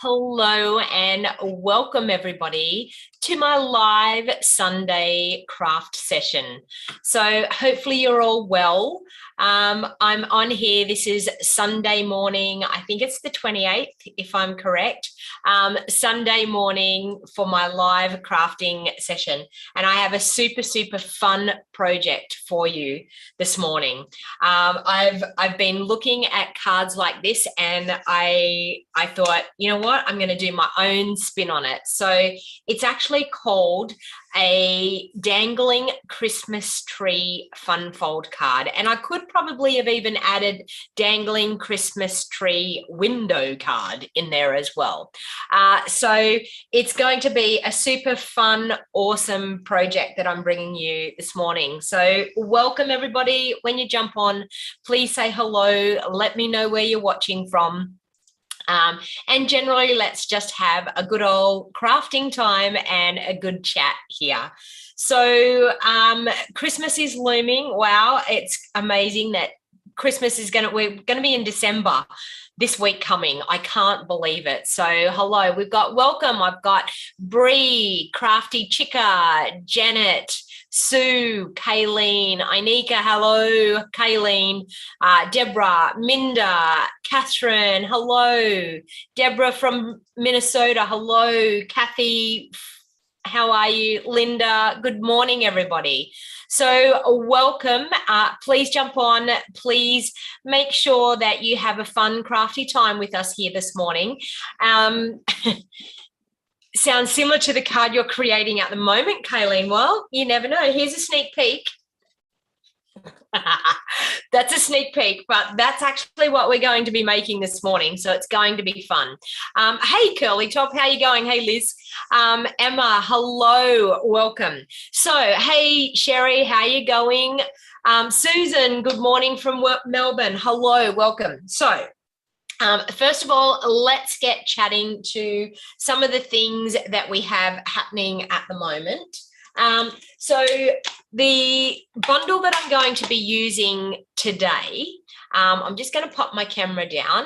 Hello and welcome everybody to my live Sunday craft session. So hopefully you're all well. I'm on here. This is Sunday morning. I think it's the 28th, if I'm correct. Sunday morning for my live crafting session. And I have a super fun project for you this morning. I've been looking at cards like this and I thought, you know what, I'm going to do my own spin on it. So it's actually called a Dangling Christmas Tree Fun Fold card. And I could probably have even added Dangling Christmas Tree Window card in there as well. So it's going to be a super fun, awesome project that I'm bringing you this morning. So welcome everybody. When you jump on, please say hello. Let me know where you're watching from. And generally, let's just have a good old crafting time and a good chat here. So Christmas is looming. Wow, it's amazing that Christmas is we're going to be in December this week coming. I can't believe it. So hello, welcome. I've got Bree, Crafty Chica, Janet, Sue, Kayleen, Inika, hello, Kayleen, Deborah, Minda, Catherine, hello, Deborah from Minnesota, hello, Kathy, how are you? Linda, good morning, everybody. So welcome. Please jump on. Please make sure that you have a fun, crafty time with us here this morning. Sounds similar to the card you're creating at the moment, Kayleen. Well, you never know. Here's a sneak peek. That's a sneak peek, but that's actually what we're going to be making this morning. So it's going to be fun. Hey, Curly Top, how you going? Hey, Liz. Emma, hello, welcome. So, hey, Sherry, how you going? Susan, good morning from Melbourne. Hello, welcome. So, first of all, let's get chatting to some of the things that we have happening at the moment. So the bundle that I'm going to be using today, I'm just going to pop my camera down.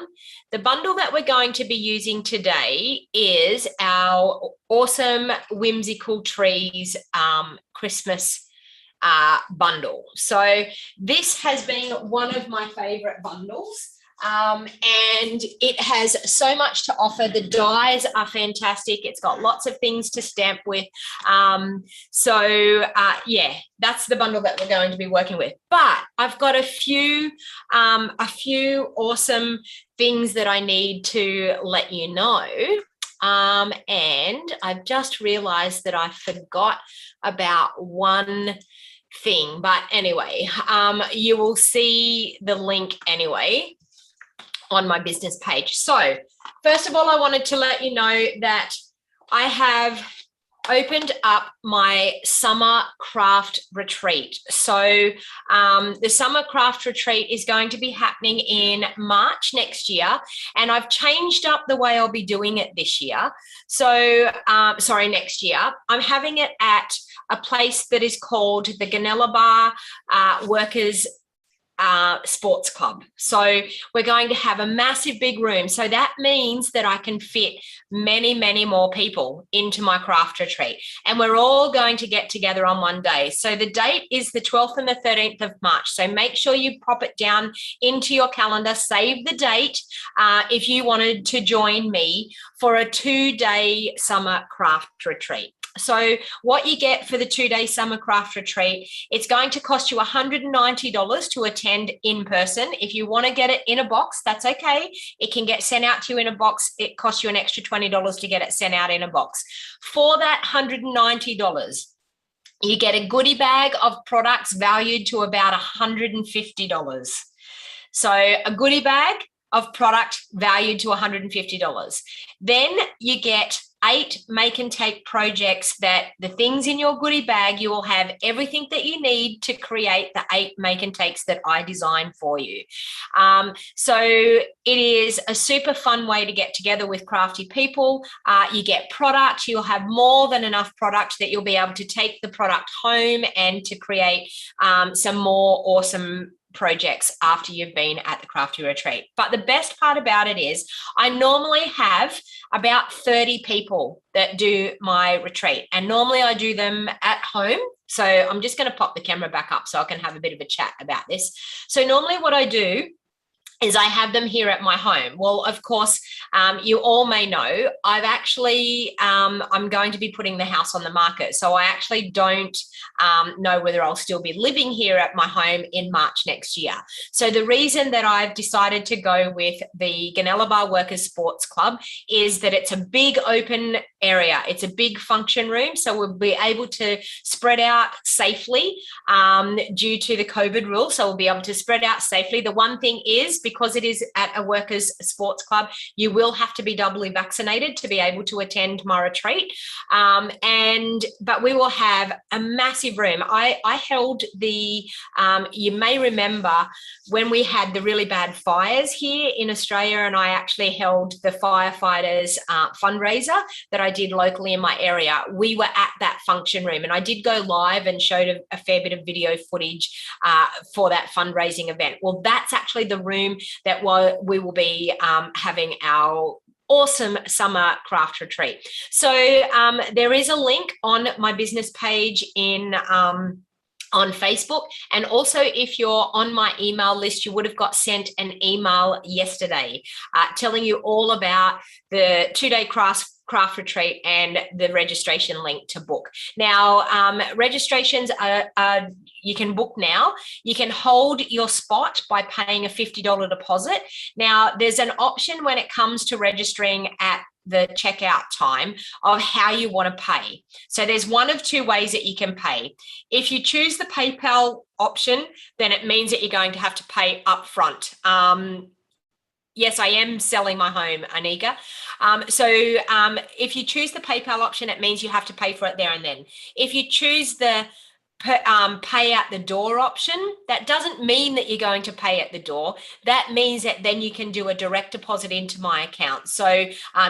The bundle that we're going to be using today is our awesome Whimsical Trees Christmas bundle. So this has been one of my favorite bundles. And it has so much to offer. The dies are fantastic. It's got lots of things to stamp with. Yeah, that's the bundle that we're going to be working with. But I've got a few awesome things that I need to let you know. And I've just realized that I forgot about one thing. But anyway, you will see the link anyway on my business page. So first of all, I wanted to let you know that I have opened up my summer craft retreat. So the summer craft retreat is going to be happening in March next year, and I've changed up the way I'll be doing it this year. So next year. I'm having it at a place that is called the Ganella Bar Workers Sports Club. So we're going to have a massive big room. So that means that I can fit many more people into my craft retreat. And we're all going to get together on one day. So the date is the 12th and the 13th of March. So make sure you pop it down into your calendar, save the date if you wanted to join me for a 2-day summer craft retreat. So what you get for the 2-day summer craft retreat, it's going to cost you $190 to attend in person. If you want to get it in a box, that's okay. It can get sent out to you in a box. It costs you an extra $20 to get it sent out in a box. For that $190, you get a goodie bag of products valued to about $150. So a goodie bag of product valued to $150. Then you get 8 make and take projects that the things in your goodie bag, you will have everything that you need to create the 8 make and takes that I designed for you. So it is a super fun way to get together with crafty people. You get product, you'll have more than enough product that you'll be able to take the product home and to create some more awesome projects after you've been at the Crafty Retreat. But the best part about it is I normally have about 30 people that do my retreat, and normally I do them at home. So I'm just going to pop the camera back up so I can have a bit of a chat about this. So normally what I do is I have them here at my home. Well, of course, you all may know, I've actually, I'm going to be putting the house on the market. So I actually don't know whether I'll still be living here at my home in March next year. So the reason that I've decided to go with the Gunnellabar Workers Sports Club is that it's a big open area. It's a big function room. So we'll be able to spread out safely due to the COVID rule. So we'll be able to spread out safely. The one thing is, because it is at a workers sports club, you will have to be doubly vaccinated to be able to attend my retreat. But we will have a massive room. I held the, you may remember when we had the really bad fires here in Australia, and I actually held the firefighters fundraiser that I did locally in my area. We were at that function room, and I did go live and showed a fair bit of video footage for that fundraising event. Well, that's actually the room that we will be having our awesome summer craft retreat. So there is a link on my business page on Facebook. And also, if you're on my email list, you would have got sent an email yesterday telling you all about the 2-day craft retreat and the registration link to book. Now, registrations are you can book now. You can hold your spot by paying a $50 deposit. Now, there's an option when it comes to registering at the checkout time of how you want to pay. So there's one of two ways that you can pay. If you choose the PayPal option, then it means that you're going to have to pay upfront. Yes, I am selling my home, Anika. So if you choose the PayPal option, it means you have to pay for it there and then. If you choose the pay at the door option, that doesn't mean that you're going to pay at the door. That means that then you can do a direct deposit into my account. So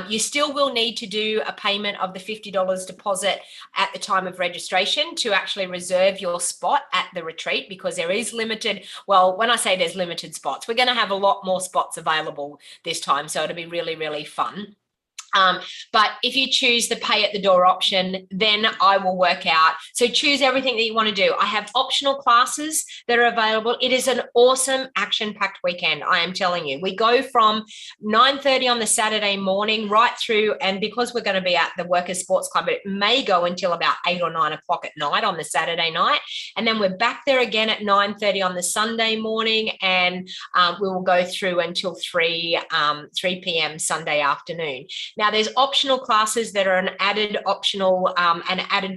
you still will need to do a payment of the $50 deposit at the time of registration to actually reserve your spot at the retreat, because there is limited, well, when I say there's limited spots, we're going to have a lot more spots available this time. So it'll be really, really fun. But if you choose the pay at the door option, then I will work out. So choose everything that you want to do. I have optional classes that are available. It is an awesome action-packed weekend, I am telling you. We go from 9:30 on the Saturday morning right through, and because we're going to be at the Workers Sports Club, it may go until about 8 or 9 o'clock at night on the Saturday night. And then we're back there again at 9:30 on the Sunday morning, and we will go through until 3 p.m. Sunday afternoon. Now, there's optional classes that are an added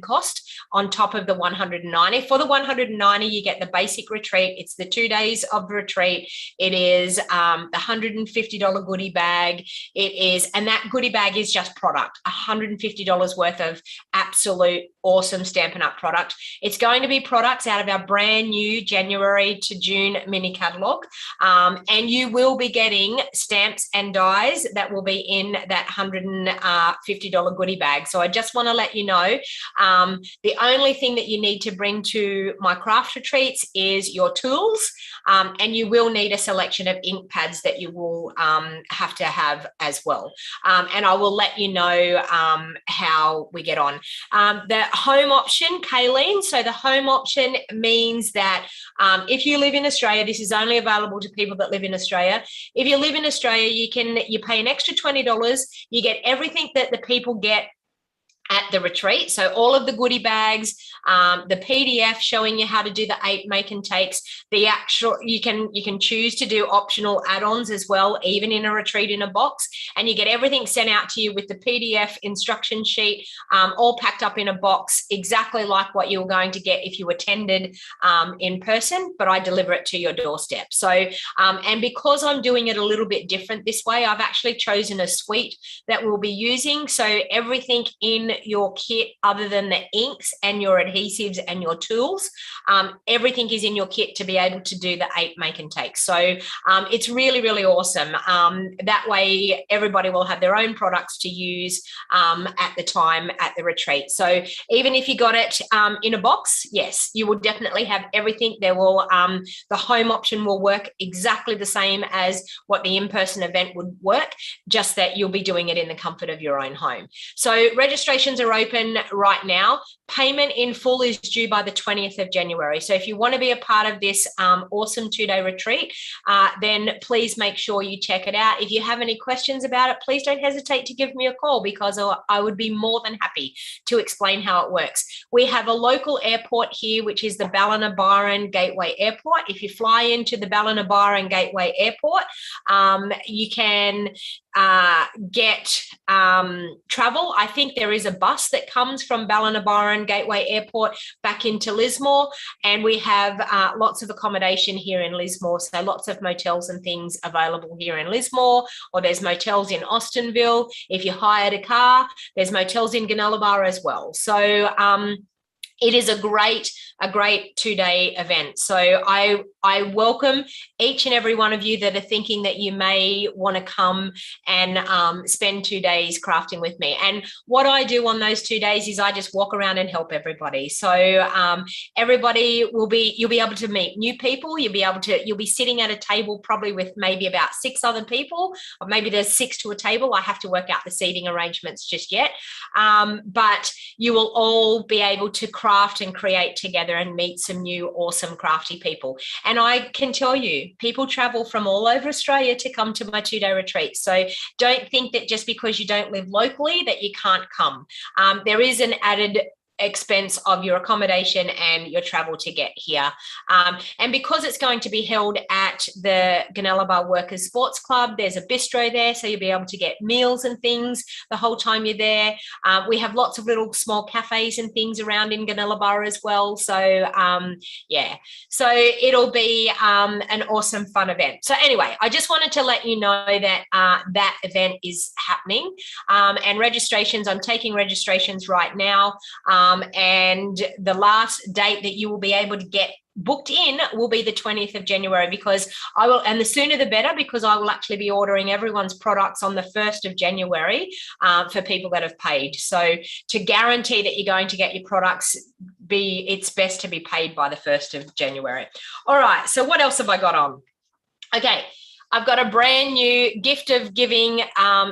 cost on top of the 190. For the 190, you get the basic retreat. It's the 2 days of the retreat. It is the $150 goodie bag. It is, and that goodie bag is just product, $150 worth of absolute awesome Stampin' Up product. It's going to be products out of our brand new January to June mini catalog. And you will be getting stamps and dies that will be in that $150 goodie bag. So I just want to let you know, the only thing that you need to bring to my craft retreats is your tools, and you will need a selection of ink pads that you will have to have as well. And I will let you know how we get on. The home option, Kayleen, so the home option means that if you live in Australia, this is only available to people that live in Australia. If you live in Australia, you pay an extra $20. You get everything that the people get at the retreat. So all of the goodie bags, the PDF showing you how to do the 8 make and takes, the actual, you can choose to do optional add-ons as well, even in a retreat in a box, and you get everything sent out to you with the PDF instruction sheet, all packed up in a box, exactly like what you were going to get if you attended in person, but I deliver it to your doorstep. So, and because I'm doing it a little bit different this way, I've actually chosen a suite that we'll be using. So everything in your kit other than the inks and your adhesives and your tools. Everything is in your kit to be able to do the 8 make and take. So it's really, really awesome. That way everybody will have their own products to use at the time at the retreat. So even if you got it in a box, yes, you will definitely have everything. There will the home option will work exactly the same as what the in-person event would work, just that you'll be doing it in the comfort of your own home. So registrations are open right now. Payment in full is due by the 20th of January. So if you want to be a part of this awesome 2-day retreat, then please make sure you check it out. If you have any questions about it, please don't hesitate to give me a call, because I would be more than happy to explain how it works. We have a local airport here, which is the Ballina Gateway Airport. If you fly into the Ballina Gateway Airport, you can get travel. I think there is a bus that comes from Ballina Gateway Airport back into Lismore, and we have lots of accommodation here in Lismore, so lots of motels and things available here in Lismore, or there's motels in Austinville. If you hired a car, there's motels in Gunnellabar as well. So it is a great 2-day event. So I welcome each and every one of you that are thinking that you may want to come and spend 2 days crafting with me. And what I do on those 2 days is I just walk around and help everybody. So everybody you'll be able to meet new people. You'll be sitting at a table probably with maybe about 6 other people, or maybe there's 6 to a table. I have to work out the seating arrangements just yet. But you will all be able to craft and create together and meet some new awesome crafty people. And I can tell you, people travel from all over Australia to come to my 2-day retreat. So don't think that just because you don't live locally that you can't come. There is an added expense of your accommodation and your travel to get here. And because it's going to be held at the Gunnellabar Workers Sports Club, there's a bistro there, so you'll be able to get meals and things the whole time you're there. We have lots of little small cafes and things around in Gunnellabar as well. So yeah, so it'll be an awesome fun event. So anyway, I just wanted to let you know that that event is happening, and registrations, I'm taking registrations right now. And the last date that you will be able to get booked in will be the 20th of January, because I will, and the sooner the better, because I will actually be ordering everyone's products on the 1st of January for people that have paid. So to guarantee that you're going to get your products, it's best to be paid by the 1st of January. All right, so what else have I got on? Okay. I've got a brand new gift of giving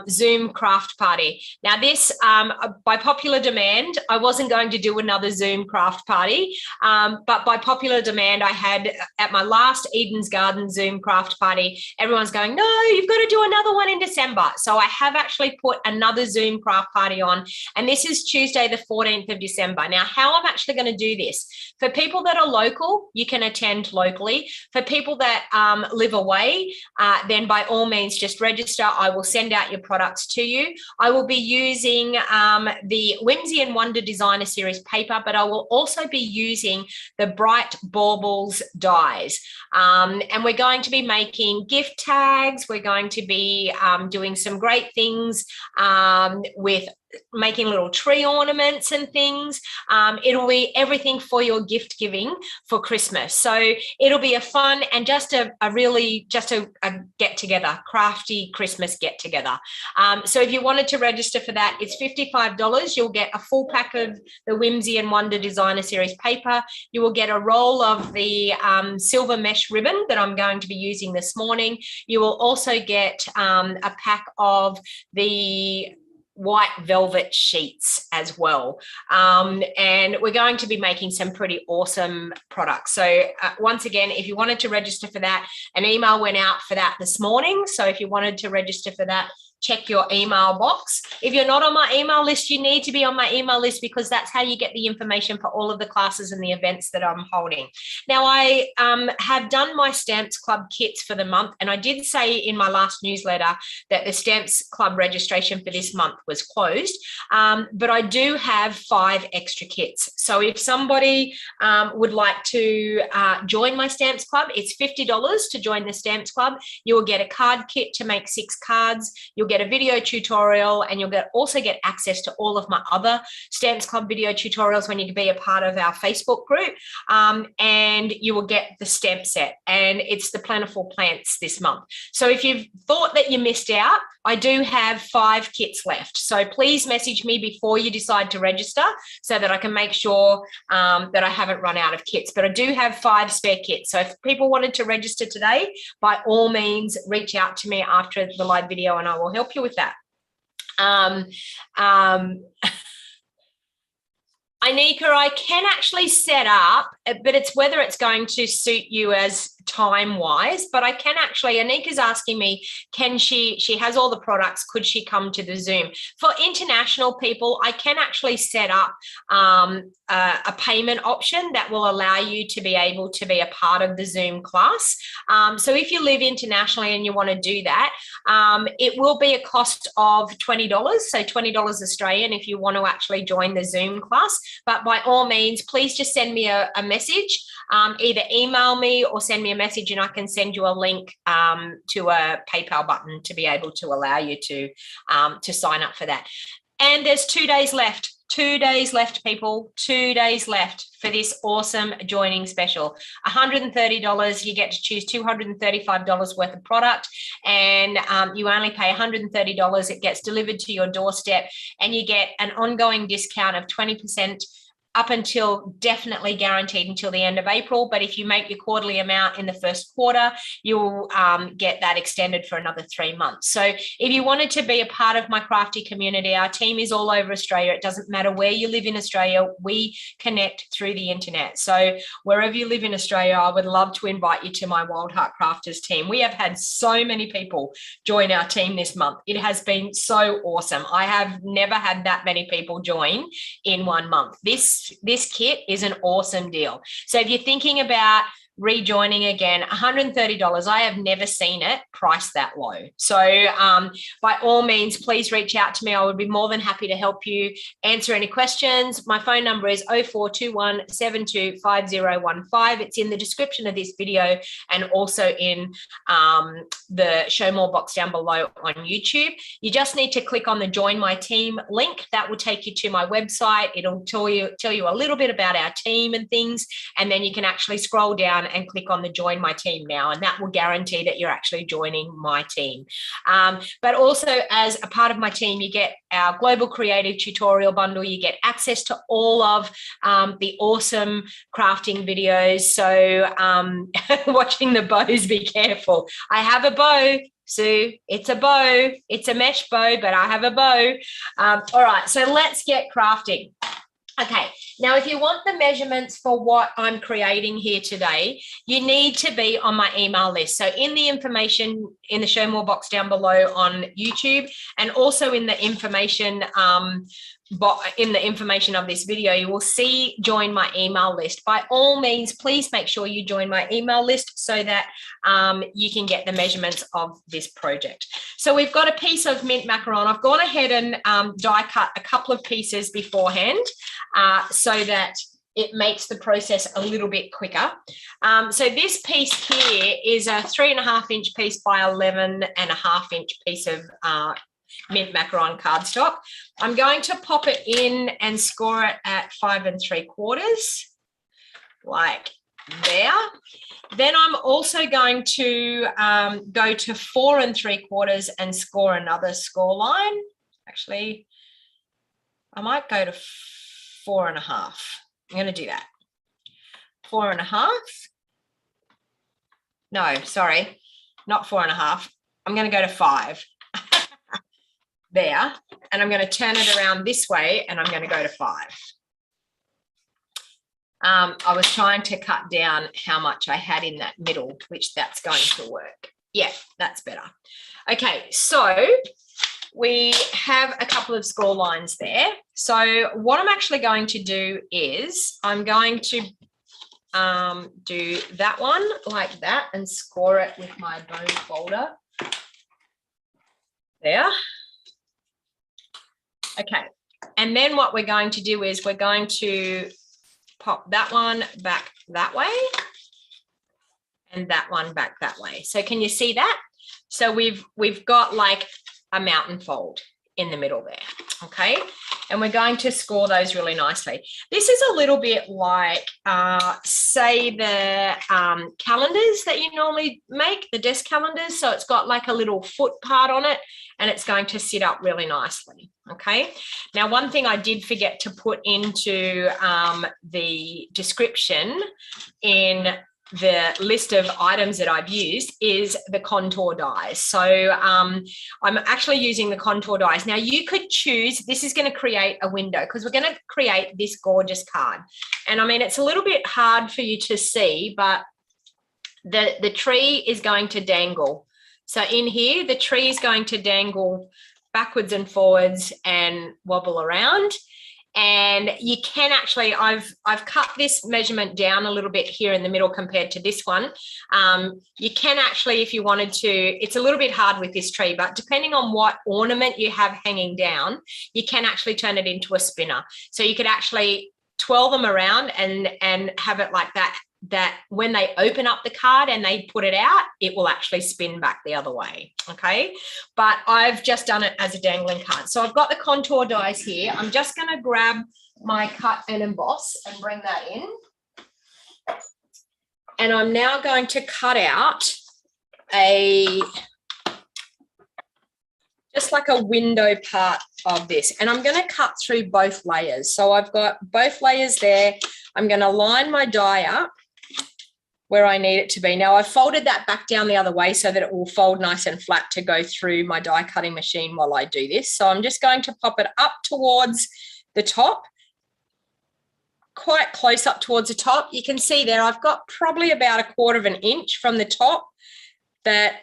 Zoom craft party. Now this, by popular demand, I wasn't going to do another Zoom craft party, but by popular demand, I had at my last Eden's Garden Zoom craft party, everyone's going, no, you've got to do another one in December. So I have actually put another Zoom craft party on, and this is Tuesday, the 14th of December. Now, how I'm actually going to do this, for people that are local, you can attend locally. For people that live away, then by all means just register. I will send out your products to you. I will be using the Whimsy and Wonder Designer Series paper, but I will also be using the Bright Baubles dies. And we're going to be making gift tags. We're going to be doing some great things with making little tree ornaments and things. It'll be everything for your gift giving for Christmas. So it'll be a fun and just a get together, crafty Christmas get together. So if you wanted to register for that, it's $55. You'll get a full pack of the Whimsy and Wonder Designer Series paper. You will get a roll of the silver mesh ribbon that I'm going to be using this morning. You will also get a pack of the white velvet sheets as well. And we're going to be making some pretty awesome products. So once again, if you wanted to register for that, an email went out for that this morning. So if you wanted to register for that, check your email box. If you're not on my email list, you need to be on my email list, because that's how you get the information for all of the classes and the events that I'm holding. Now, I have done my Stamps Club kits for the month, and I did say in my last newsletter that the Stamps Club registration for this month was closed, but I do have 5 extra kits. So if somebody would like to join my Stamps Club, it's $50 to join the Stamps Club. You will get a card kit to make 6 cards. You'll get get a video tutorial, and you'll also get access to all of my other Stamps Club video tutorials when you can be a part of our Facebook group. And you will get the stamp set, and it's the Plentiful Plants this month. So if you've thought that you missed out, I do have 5 kits left. So please message me before you decide to register so that I can make sure that I haven't run out of kits. But I do have 5 spare kits. So if people wanted to register today, by all means, reach out to me after the live video and I will help you with that. Anika, I can actually set up, but it's whether it's going to suit you as time-wise, but I can actually, Anika's asking me, can she has all the products, could she come to the Zoom? For international people, I can actually set up a payment option that will allow you to be able to be a part of the Zoom class. So if you live internationally and you want to do that, it will be a cost of $20, so $20 Australian if you want to actually join the Zoom class. But by all means, please just send me a message, either email me or send me a message, and I can send you a link to a PayPal button to be able to allow you to sign up for that. And there's 2 days left. 2 days left, people. 2 days left for this awesome joining special. $130. You get to choose $235 worth of product, and you only pay $130. It gets delivered to your doorstep, and you get an ongoing discount of 20% up until, definitely guaranteed until the end of April. But if you make your quarterly amount in the first quarter, you'll get that extended for another 3 months. So if you wanted to be a part of my crafty community, our team is all over Australia. It doesn't matter where you live in Australia, we connect through the internet. So wherever you live in Australia, I would love to invite you to my Wild Heart Crafters team. We have had so many people join our team this month. It has been so awesome. I have never had that many people join in 1 month. This kit is an awesome deal. So if you're thinking about rejoining again, $130, I have never seen it priced that low. So by all means, please reach out to me. I would be more than happy to help you answer any questions. My phone number is 0421 725015. It's in the description of this video and also in the show more box down below on YouTube. You just need to click on the join my team link. That will take you to my website. It'll tell you a little bit about our team and things, and then you can actually scroll down and click on the join my team now, and that will guarantee that you're actually joining my team. But also, as a part of my team, you get our global creative tutorial bundle. You get access to all of the awesome crafting videos. So watching the bows, be careful. I have a bow, Sue. It's a bow. It's a mesh bow, but I have a bow. All right, so let's get crafting. Okay, now if you want the measurements for what I'm creating here today, you need to be on my email list. So in the information in the show more box down below on YouTube, and also in the information of this video, you will see join my email list. By all means, please make sure you join my email list so that you can get the measurements of this project. So we've got a piece of mint macaron. I've gone ahead and die cut a couple of pieces beforehand so that it makes the process a little bit quicker. So this piece here is a 3.5 inch piece by 11.5 inch piece of mint macaron cardstock. I'm going to pop it in and score it at 5 3/4, like there. Then I'm also going to go to 4 3/4 and score another score line. Actually, I might go to 4.5. I'm going to do that. 4.5. No, sorry, not 4.5. I'm going to go to 5. There, and I'm going to turn it around this way, and I'm going to go to 5. I was trying to cut down how much I had in that middle, which that's going to work. Yeah, that's better. Okay, so we have a couple of score lines there. So what I'm actually going to do is I'm going to do that one like that and score it with my bone folder there. Okay, and then what we're going to do is we're going to pop that one back that way and that one back that way. So can you see that? So we've got like a mountain fold in the middle there, okay? And we're going to score those really nicely. This is a little bit like, say, the calendars that you normally make, the desk calendars. So it's got like a little foot part on it, and it's going to sit up really nicely, okay? Now, one thing I did forget to put into the description in the list of items that I've used is the contour dies. So I'm actually using the contour dies. Now you could choose, this is going to create a window because we're going to create this gorgeous card. And I mean, it's a little bit hard for you to see, but the tree is going to dangle. So in here, the tree is going to dangle backwards and forwards and wobble around. And you can actually, I've cut this measurement down a little bit here in the middle compared to this one. You can actually, if you wanted to, it's a little bit hard with this tree, but depending on what ornament you have hanging down, you can actually turn it into a spinner. So you could actually twirl them around and have it like that when they open up the card and they put it out, it will actually spin back the other way, okay? But I've just done it as a dangling card. So I've got the contour dies here. I'm just going to grab my cut and emboss and bring that in. And I'm now going to cut out just like a window part of this. And I'm going to cut through both layers. So I've got both layers there. I'm going to line my die up where I need it to be. Now I've folded that back down the other way so that it will fold nice and flat to go through my die cutting machine while I do this. So I'm just going to pop it up towards the top, quite close up towards the top. You can see there I've got probably about 1/4 of an inch from the top that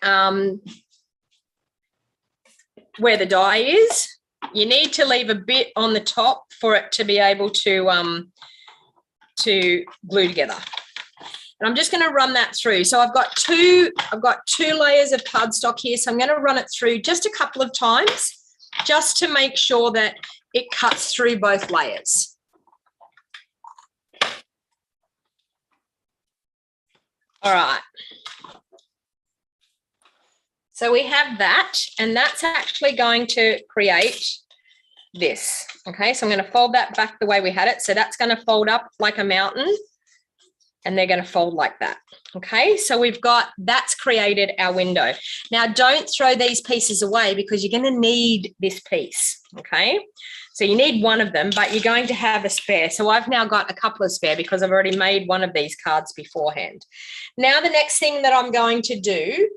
where the die is. You need to leave a bit on the top for it to be able to glue together. And I'm just going to run that through. So I've got two layers of cardstock here. So I'm going to run it through just a couple of times just to make sure that it cuts through both layers. All right. So we have that, and that's actually going to create this. Okay, so I'm going to fold that back the way we had it. So that's going to fold up like a mountain, and they're going to fold like that. Okay, so that's created our window. Now don't throw these pieces away because you're going to need this piece. Okay, so you need one of them, but you're going to have a spare. So I've now got a couple of spare because I've already made one of these cards beforehand. Now the next thing that I'm going to do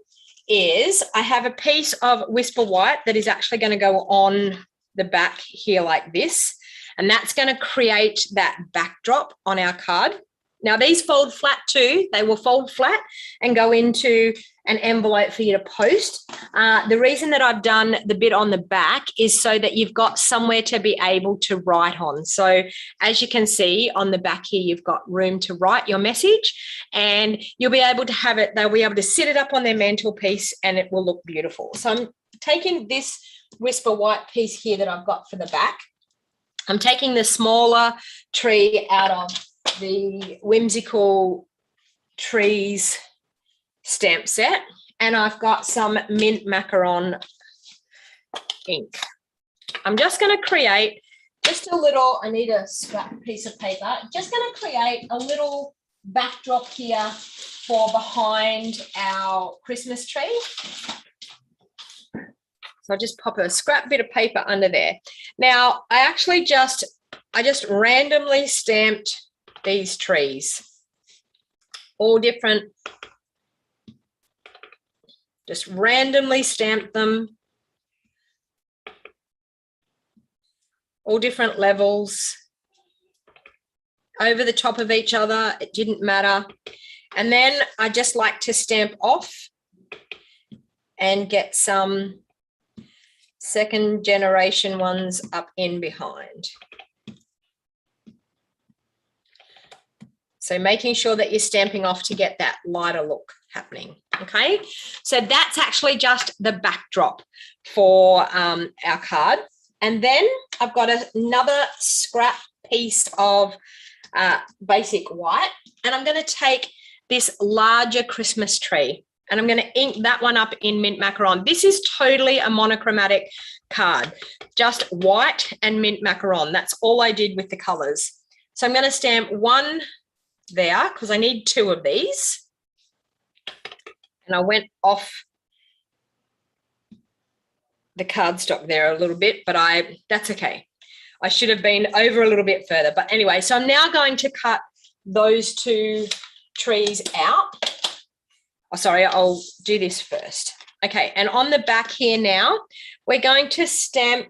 is I have a piece of Whisper White that is actually going to go on the back here like this, and that's going to create that backdrop on our card. Now these fold flat too. They will fold flat and go into an envelope for you to post. The reason that I've done the bit on the back is so that you've got somewhere to be able to write on. So as you can see on the back here, you've got room to write your message, and you'll be able to have it, they'll be able to sit it up on their mantelpiece and it will look beautiful. So I'm taking this Whisper White piece here that I've got for the back. I'm taking the smaller tree out of the Whimsical Trees stamp set, and I've got some mint macaron ink. I'm just going to create just a little, I need a scrap piece of paper, just going to create a little backdrop here for behind our Christmas tree. So I'll just pop a scrap bit of paper under there. Now I just randomly stamped these trees, all different, just randomly stamped them, all different levels, over the top of each other, it didn't matter. And then I just like to stamp off and get some second generation ones up in behind. So making sure that you're stamping off to get that lighter look happening, okay? So that's actually just the backdrop for our card. And then I've got another scrap piece of basic white, and I'm going to take this larger Christmas tree. And I'm going to ink that one up in mint macaron. This is totally a monochromatic card, just white and mint macaron. That's all I did with the colors. So I'm going to stamp one there because I need two of these. And I went off the cardstock there a little bit, but that's okay. I should have been over a little bit further. But anyway, so I'm now going to cut those two trees out. Oh, sorry, I'll do this first. Okay, and on the back here now, we're going to stamp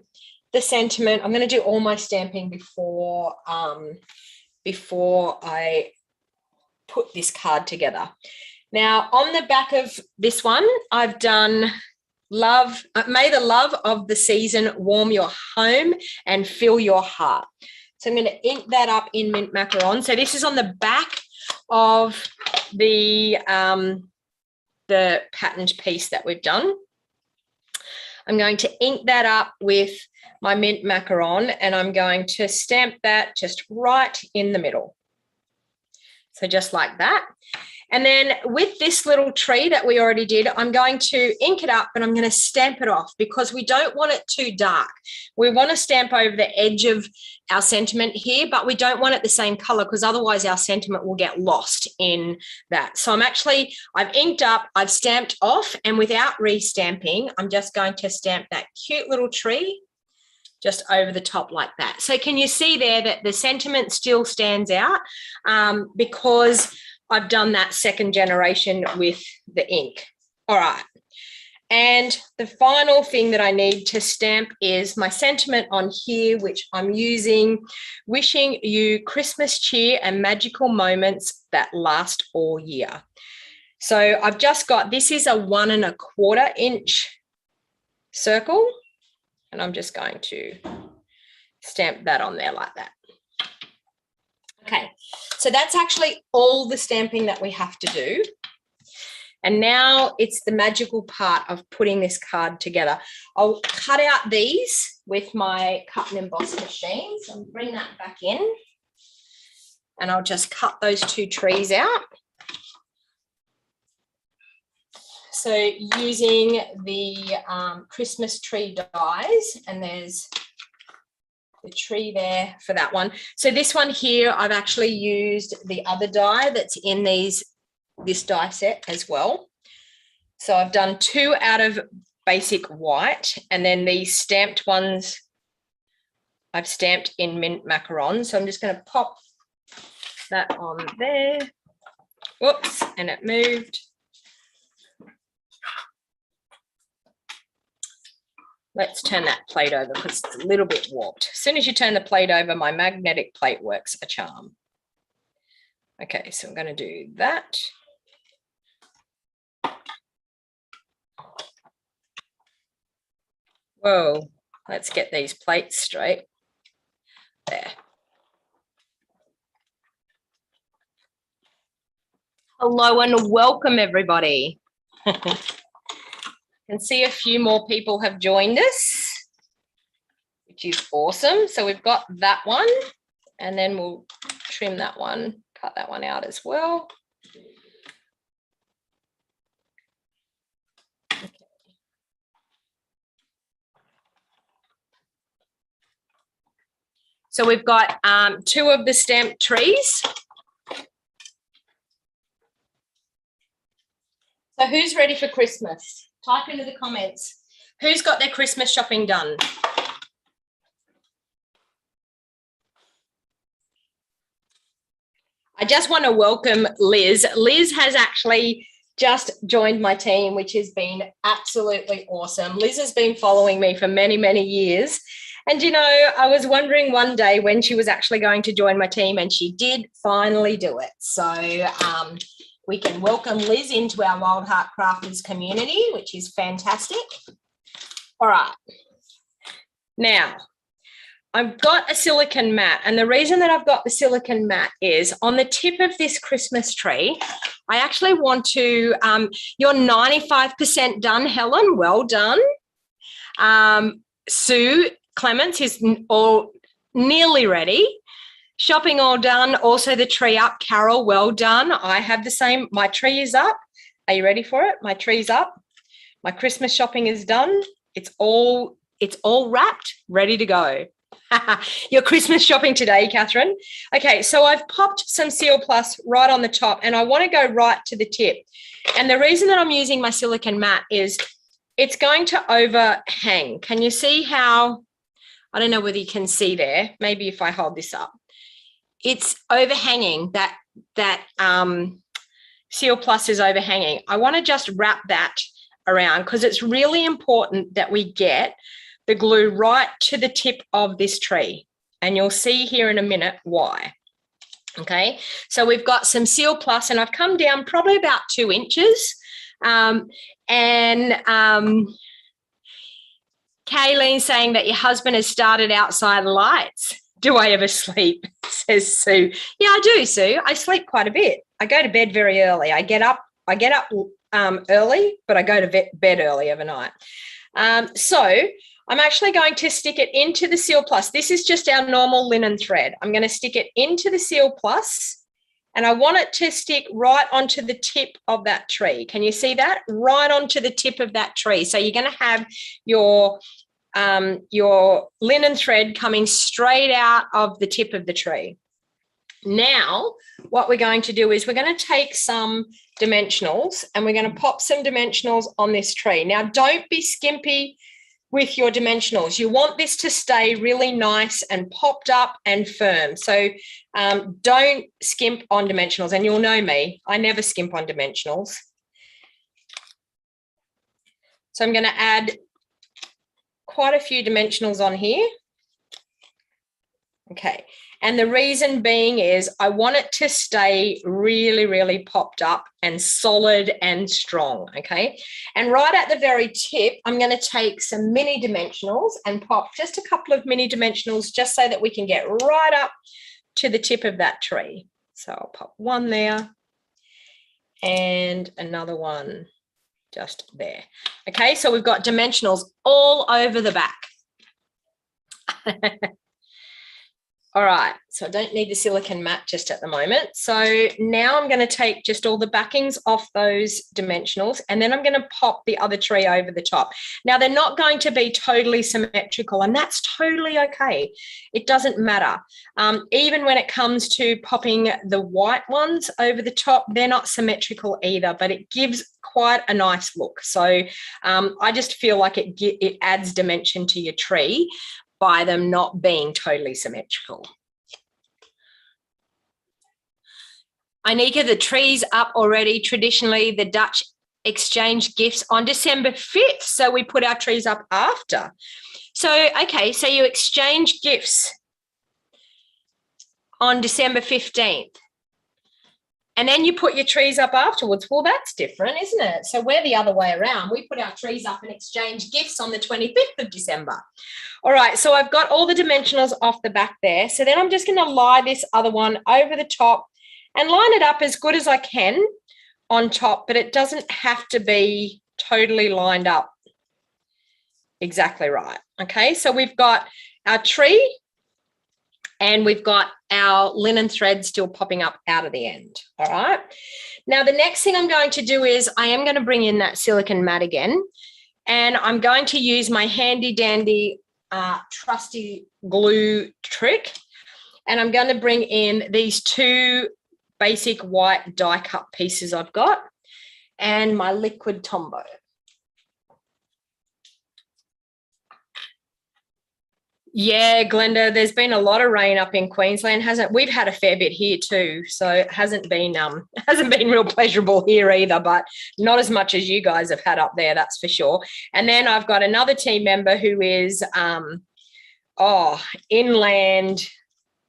the sentiment. I'm going to do all my stamping before I put this card together. Now, on the back of this one, I've done love, may the love of the season warm your home and fill your heart. So I'm going to ink that up in mint macaron. So this is on the back of the patterned piece that we've done. I'm going to ink that up with my mint macaron, and I'm going to stamp that just right in the middle. So just like that. And then with this little tree that we already did, I'm going to ink it up, and I'm going to stamp it off because we don't want it too dark. We want to stamp over the edge of our sentiment here, but we don't want it the same color because otherwise our sentiment will get lost in that. So I've inked up, I've stamped off, and without restamping, I'm just going to stamp that cute little tree just over the top like that. So can you see there that the sentiment still stands out because I've done that second generation with the ink. All right. And the final thing that I need to stamp is my sentiment on here, which I'm using, wishing you Christmas cheer and magical moments that last all year. So I've just got, this is a 1 1/4 inch circle, and I'm just going to stamp that on there like that. Okay, so that's actually all the stamping that we have to do. And now it's the magical part of putting this card together. I'll cut out these with my cut and emboss machine. So I'll bring that back in, and I'll just cut those two trees out. So using the Christmas tree dies, and there's the tree there for that one. So this one here, I've actually used the other die that's in this die set as well. So I've done 2 out of basic white, and then these stamped ones I've stamped in mint macaron. So I'm just going to pop that on there. Whoops, and it moved. Let's turn that plate over because it's a little bit warped. As soon as you turn the plate over, my magnetic plate works a charm. Okay, so I'm going to do that. Whoa, let's get these plates straight. There. Hello and welcome, everybody. I can see a few more people have joined us, which is awesome. So we've got that one, and then we'll trim that one, cut that one out as well. Okay. So we've got 2 of the stamped trees. So who's ready for Christmas? Type into the comments. Who's got their Christmas shopping done? I just want to welcome Liz. Liz has actually just joined my team, which has been absolutely awesome. Liz has been following me for many, many years. And, you know, I was wondering one day when she was actually going to join my team, and she did finally do it. So we can welcome Liz into our Wild Heart Crafters community, which is fantastic. All right. Now, I've got a silicone mat, and the reason that I've got the silicone mat is on the tip of this Christmas tree, I actually want to, you're 95% done, Helen, well done. Sue Clements is all nearly ready. Shopping all done. Also the tree up. Carol, well done. I have the same. My tree is up. Are you ready for it? My tree's up. My Christmas shopping is done. It's all wrapped, ready to go. Your Christmas shopping today, Catherine. Okay, so I've popped some Seal Plus right on the top, and I want to go right to the tip. And the reason that I'm using my silicone mat is it's going to overhang. Can you see how, I don't know whether you can see there, maybe if I hold this up. It's overhanging, that Seal Plus is overhanging. I want to just wrap that around because it's really important that we get the glue right to the tip of this tree. And you'll see here in a minute why. Okay, so we've got some Seal Plus, and I've come down probably about 2 inches. Kayleen saying that your husband has started outside lights. Do I ever sleep? Says Sue. Yeah, I do, Sue. I sleep quite a bit. I go to bed very early. I get up early, but I go to bed early overnight. So I'm actually going to stick it into the Seal Plus. This is just our normal linen thread. I'm going to stick it into the Seal Plus, and I want it to stick right onto the tip of that tree. Can you see that? Right onto the tip of that tree. So you're going to have your linen thread coming straight out of the tip of the tree. Now, what we're going to do is we're going to take some dimensionals, and we're going to pop some dimensionals on this tree. Now, don't be skimpy with your dimensionals. You want this to stay really nice and popped up and firm. So don't skimp on dimensionals. And you'll know me, I never skimp on dimensionals. So I'm going to add quite a few dimensionals on here. Okay. And the reason being is I want it to stay really, really popped up and solid and strong, okay? And right at the very tip, I'm going to take some mini dimensionals and pop just a couple of mini dimensionals just so that we can get right up to the tip of that tree. So I'll pop one there and another one just there. Okay, so we've got dimensionals all over the back. All right, so I don't need the silicone mat just at the moment. So now I'm going to take just all the backings off those dimensionals, and then I'm going to pop the other tree over the top. Now, they're not going to be totally symmetrical, and that's totally okay. It doesn't matter. Even when it comes to popping the white ones over the top, they're not symmetrical either, but it gives quite a nice look. So I just feel like it adds dimension to your tree by them not being totally symmetrical. Anika, the tree's up already. Traditionally, the Dutch exchange gifts on December 5th. So we put our trees up after. So, okay, so you exchange gifts on December 15th. And then you put your trees up afterwards. Well, that's different, isn't it? So we're the other way around. We put our trees up and exchange gifts on the 25th of December. All right, so I've got all the dimensionals off the back there. So then I'm just going to lie this other one over the top and line it up as good as I can on top, but it doesn't have to be totally lined up exactly right. Okay, so we've got our tree and we've got our linen thread still popping up out of the end. All right. Now, the next thing I'm going to do is I am going to bring in that silicone mat again, and I'm going to use my handy dandy trusty glue trick, and I'm going to bring in these 2 basic white die cut pieces I've got and my liquid Tombow. Yeah, Glenda, there's been a lot of rain up in Queensland, hasn't it? We've had a fair bit here too, so it hasn't been real pleasurable here either, but not as much as you guys have had up there, that's for sure. And then I've got another team member who is inland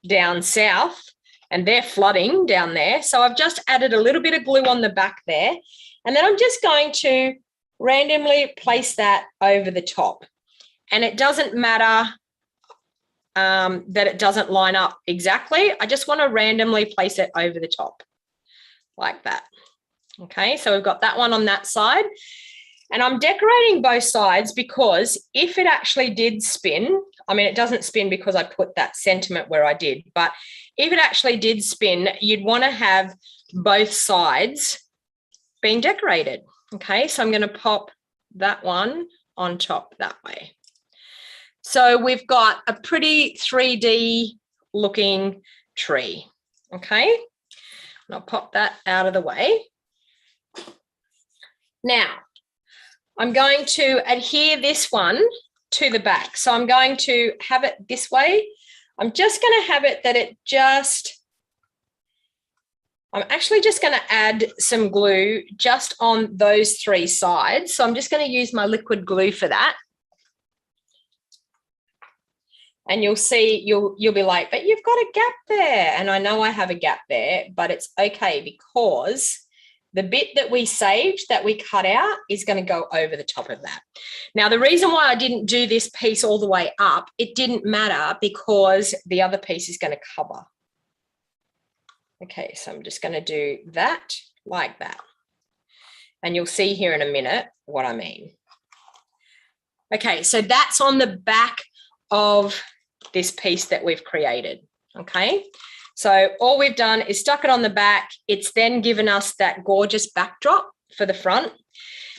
down south, and they're flooding down there. So I've just added a little bit of glue on the back there, and then I'm just going to randomly place that over the top. And it doesn't matter that it doesn't line up exactly. I just want to randomly place it over the top like that. Okay, so we've got that one on that side. And I'm decorating both sides because if it actually did spin, I mean, it doesn't spin because I put that sentiment where I did, but if it actually did spin, you'd want to have both sides being decorated. Okay, so I'm going to pop that one on top that way. So we've got a pretty 3D looking tree. Okay, and I'll pop that out of the way. Now, I'm going to adhere this one to the back. So I'm going to have it this way. I'm just going to have it that it just, I'm actually just going to add some glue just on those 3 sides. So I'm just going to use my liquid glue for that. And you'll see, you'll be like, but you've got a gap there. And I know I have a gap there, but it's okay because the bit that we saved, that we cut out, is going to go over the top of that. Now, the reason why I didn't do this piece all the way up, it didn't matter because the other piece is going to cover. Okay, so I'm just going to do that like that. And you'll see here in a minute what I mean. Okay, so that's on the back of this piece that we've created. Okay, so all we've done is stuck it on the back. It's then given us that gorgeous backdrop for the front.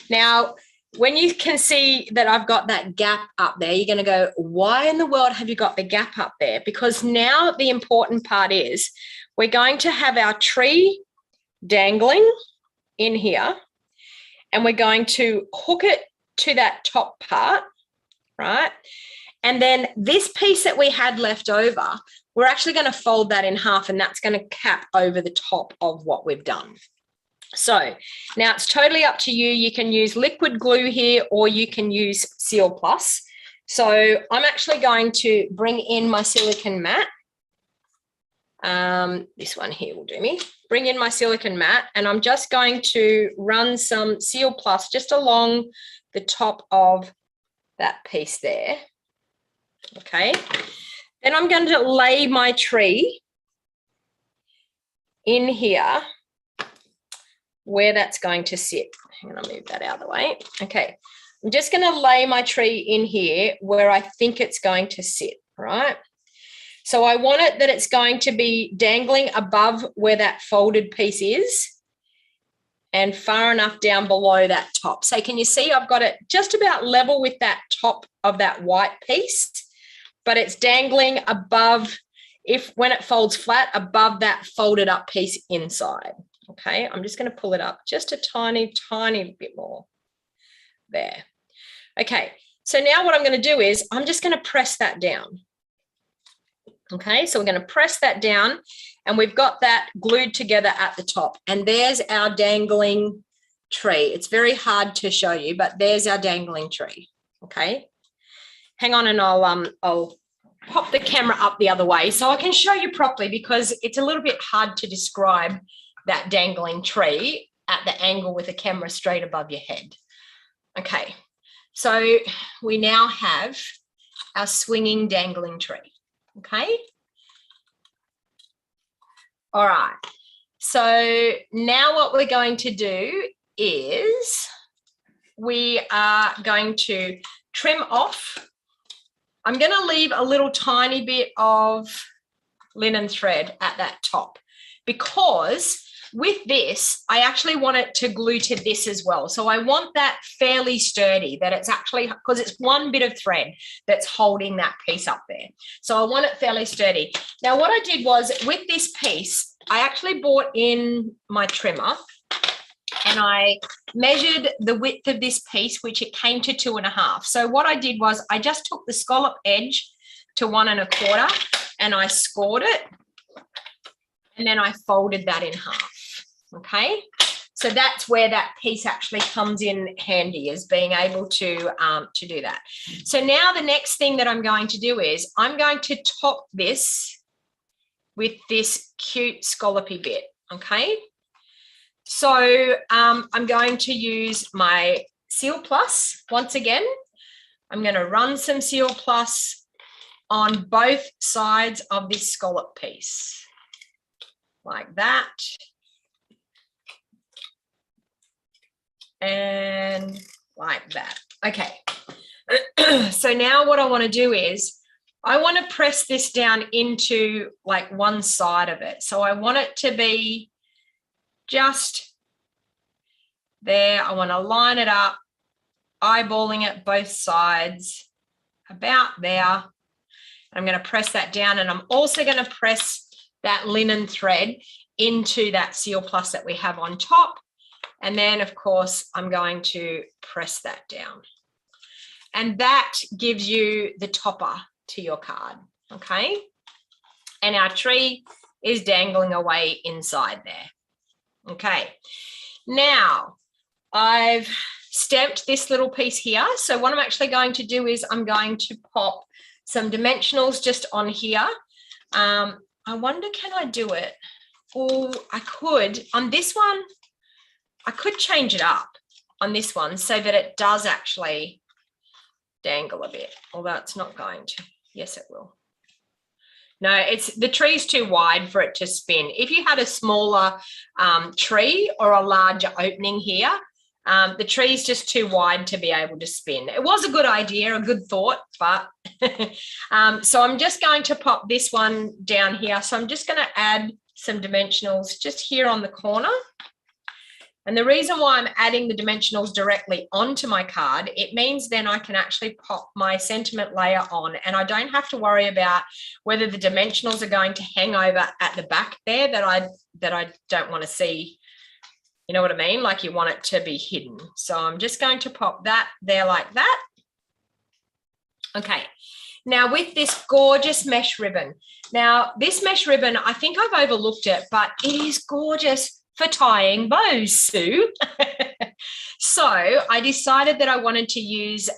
Now, when you can see that I've got that gap up there, you're going to go, why in the world have you got the gap up there? Because now the important part is we're going to have our tree dangling in here, and we're going to hook it to that top part, right? And then this piece that we had left over, we're actually going to fold that in half, and that's going to cap over the top of what we've done. So now it's totally up to you. You can use liquid glue here, or you can use Seal Plus. So I'm actually going to bring in my silicone mat. This one here will do me. Bring in my silicone mat, and I'm just going to run some Seal Plus just along the top of that piece there. Okay, then I'm going to lay my tree in here where that's going to sit. I'm going to move that out of the way. Okay, I'm just going to lay my tree in here where I think it's going to sit, right? So I want it that it's going to be dangling above where that folded piece is and far enough down below that top. So can you see I've got it just about level with that top of that white piece, but it's dangling above, when it folds flat, above that folded up piece inside. Okay, I'm just going to pull it up just a tiny, tiny bit more there. Okay, so now what I'm going to do is I'm just going to press that down. Okay, so we're going to press that down, and we've got that glued together at the top, and there's our dangling tree. It's very hard to show you, but there's our dangling tree. Okay, hang on, and I'll pop the camera up the other way so I can show you properly, because it's a little bit hard to describe that dangling tree at the angle with the camera straight above your head. Okay, so we now have our swinging dangling tree. Okay. All right. So now what we're going to do is we are going to trim off. I'm going to leave a little tiny bit of linen thread at that top, because with this, I actually want it to glue to this as well. So I want that fairly sturdy, that it's actually, because it's one bit of thread that's holding that piece up there. So I want it fairly sturdy. Now, what I did was with this piece, I actually brought in my trimmer and I measured the width of this piece, which it came to 2.5. So what I did was I just took the scallop edge to 1.25 and I scored it, and then I folded that in half. Okay, so that's where that piece actually comes in handy, is being able to do that. So now the next thing that I'm going to do is I'm going to top this with this cute scallopy bit. Okay, so I'm going to use my Seal Plus once again. I'm going to run some Seal Plus on both sides of this scallop piece like that. And like that. Okay. So now what I want to do is I want to press this down into like one side of it. So I want it to be just there. I want to line it up, eyeballing it both sides, about there. I'm going to press that down, and I'm also going to press that linen thread into that Seal Plus that we have on top. And then, of course, I'm going to press that down. And that gives you the topper to your card, okay? And our tree is dangling away inside there. Okay, now I've stamped this little piece here. So what I'm actually going to do is I'm going to pop some dimensionals just on here. I wonder, can I do it? Oh, I could. On this one, I could change it up on this one so that it does actually dangle a bit, although it's not going to. Yes, it will. No, it's the tree's too wide for it to spin. If you had a smaller tree or a larger opening here, the tree's just too wide to be able to spin. It was a good idea, a good thought, but so I'm just going to pop this one down here. So I'm just going to add some dimensionals just here on the corner. And the reason why I'm adding the dimensionals directly onto my card, it means then I can actually pop my sentiment layer on, and I don't have to worry about whether the dimensionals are going to hang over at the back there that I don't want to see. You know what I mean? Like you want it to be hidden. So I'm just going to pop that there like that. Okay. Now with this gorgeous mesh ribbon. Now this mesh ribbon, I think I've overlooked it, but it is gorgeous for tying bows, Sue. So I decided that I wanted to use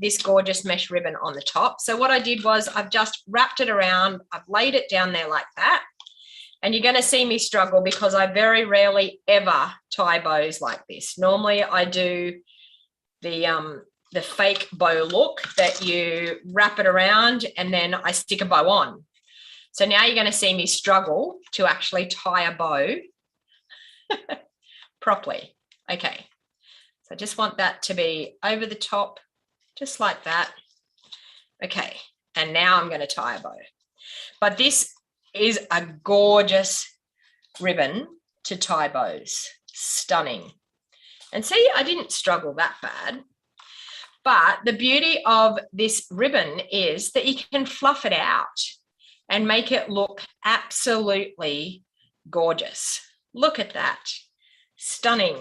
this gorgeous mesh ribbon on the top. So what I did was I've just wrapped it around. I've laid it down there like that. And you're going to see me struggle because I very rarely ever tie bows like this. Normally I do the fake bow look that you wrap it around and then I stick a bow on. So now you're going to see me struggle to actually tie a bow properly. Okay, so I just want that to be over the top, just like that. Okay, and now I'm going to tie a bow. But this is a gorgeous ribbon to tie bows. Stunning. And see, I didn't struggle that bad. But the beauty of this ribbon is that you can fluff it out and make it look absolutely gorgeous. Look at that. Stunning.